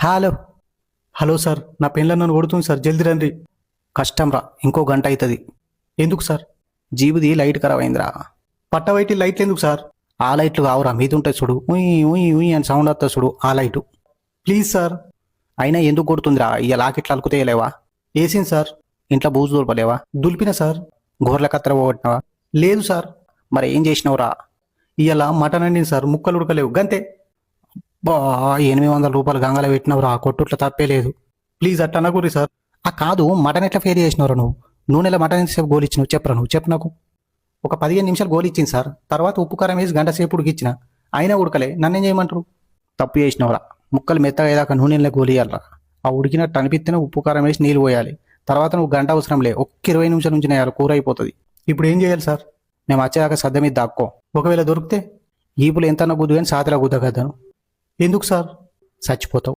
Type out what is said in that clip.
Hello. Hello sir, నా పెళ్ళ నన్ను కొడుతుంది సార్, జల్ది రండి. కష్టం రా, ఇంకో గంట అవుతుంది. ఎందుకు సార్? జీబుది లైట్ ఖరాబ్ అయిందిరా. పట్టవైటి లైట్లు ఎందుకు సార్? ఆ లైట్లు కావురా, మీద ఉంటాయి చూడు, ఉయ్ ఉయ్ ఉయ్ అని సౌండ్ వస్తుంది చూడు, ఆ లైటు. Please sir. అయినా ఎందుకు కొడుతుందిరా? ఇక లాకెట్లు అలుకుతేయలేవా? వేసింది సార్. ఇంట్లో బూజు దులపలేవా? దులిపిన సార్. గోర్ల కత్తెర పోగొట్టినావా? లేదు సార్. మరి ఏం చేసినావురా? ఇవాళ మటన్ అండింది సార్, ముక్కలు ఉడకలేవు గంతే. బా, 800 రూపాయలు గంగలో పెట్టినవురా, కొట్టుట్లో తప్పే లేదు. ప్లీజ్ అట్లా అనకూరి సార్. ఆ కాదు, మటన్ ఎట్లా ఫెయిల్ చేసినవరా నువ్వు? నూనెలో మటన్ ఎంతసేపు గోలి ఇచ్చినావు చెప్పరా? నువ్వు చెప్పు నాకు. ఒక 15 నిమిషాలు గోలి ఇచ్చింది సార్, తర్వాత ఉప్పు కారం వేసి గంట సేపు ఉడికిచ్చిన, అయినా ఉడకలే. నన్నేం చేయమంటారు? తప్పు చేసినవరా. ముక్కలు మెత్తగా అయ్యాక నూనెలో గోలియాలరా. ఆ ఉడికినట్టు అనిపిస్తేనే ఉప్పు కారం వేసి నీళ్ళు పోయాలి. తర్వాత నువ్వు గంట అవసరం లే, ఒక్క 20 నిమిషాల నుంచి నేయాలి, కూర అయిపోతుంది. ఇప్పుడు ఏం చేయాలి సార్? మేము వచ్చేదాకా సద్ద మీద దాక్కో. ఒకవేళ దొరికితే ఈపులు ఎంత గుద్దు కానీ సాతిలా గుద్దగద్దాను. ఎందుకు సార్? చచ్చిపోతావు.